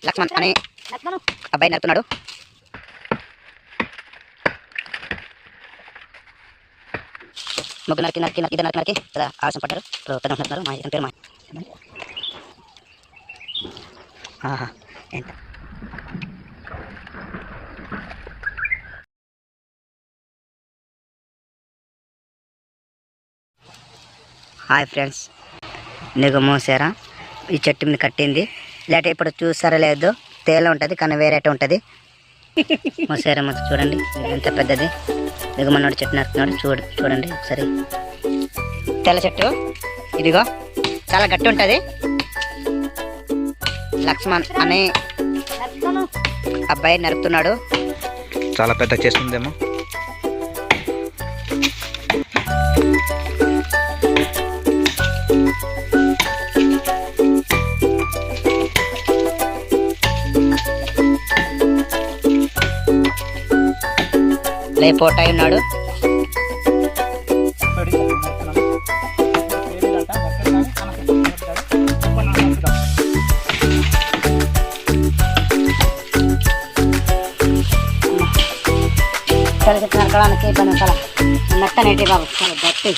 లక్ష్మణ్ అనే అబ్బాయి నడుపుతున్నాడు. ముగ్గురు నరికి నరికి నరికి ఇద్దరు నరికి కదా ఆలస్యం పడ్డారు. ఇప్పుడు పెద్ద నడుపుతున్నారు. మా ఇతని పేరు మా ఎంత హాయ్ ఫ్రెండ్స్, నీకు మోసారా ఈ చెట్టు మీద కట్టింది లేకపోతే ఇప్పుడు చూసారా లేదు తేలా ఉంటుంది కానీ వేరేట ఉంటుంది. మోసారా మొత్తం చూడండి ఎంత పెద్దది. నీకు మనోడు చెట్టు నరుకుతున్నాడు చూడండి ఒకసారి. తెల్ల చెట్టు ఇదిగో చాలా గట్టి ఉంటుంది. లక్ష్మణ్ అనే అబ్బాయి నరుకుతున్నాడు. చాలా పెద్ద చేస్తుందేమో. లేపోటాయి ఉన్నాడు. నరకడానికి మెత్తనేటి బాబు గట్టి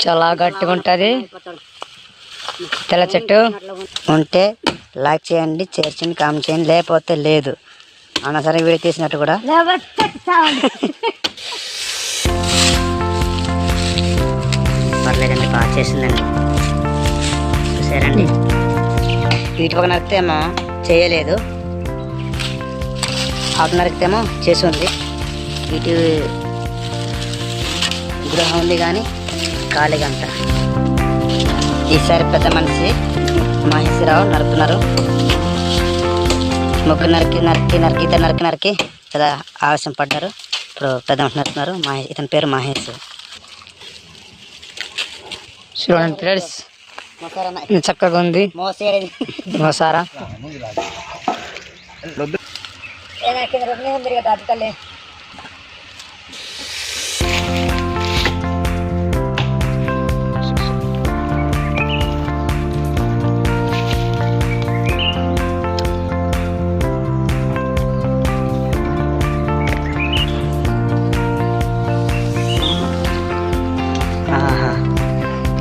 చాలా గట్టిగా ఉంటుంది. తెల్ల చెట్టు ఉంటే లైక్ చేయండి, షేర్ చేయండి, కామెంట్ చేయండి. లేకపోతే లేదు అన్న సరే వీడియో తీసినట్టు కూడా పర్లేదండి, బాగా చేసిందండి. చూసారండి వీటి పక్క నరికితేమో చేయలేదు, అటు నరికితేమో చేసి ఉంది. ఇటు గృహం ఉంది కానీ ఖాళీగా అంత. ఈసారి పెద్ద మనిషి మహేశ్వరరావు నరుకుతున్నారు. ముగ్గురు నరికి నరికి నరికి ఇద్దరు నరికి నరికి కదా ఆలస్యం పడ్డారు. ఇప్పుడు పెద్ద నరుకుతున్నారు. ఇతని పేరు మహేష్. చూడండి ఫ్రెండ్స్ చక్కగా ఉంది. మోసారా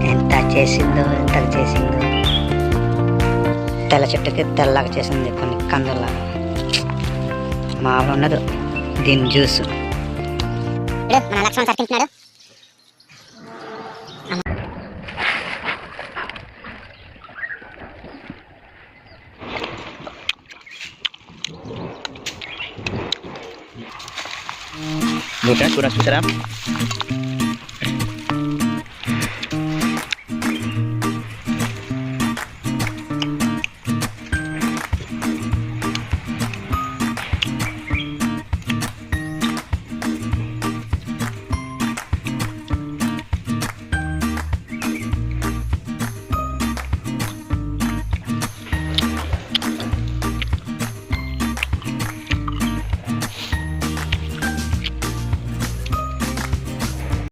ఎంత చేసిందో. తెల్ల చెట్టుకి తెల్లగా చేసింది, కొన్ని కందులాగా మామూలు ఉండదు దీని జ్యూస్. మన లక్ష్మణ్ సార్ తింటున్నాడు. చూసారా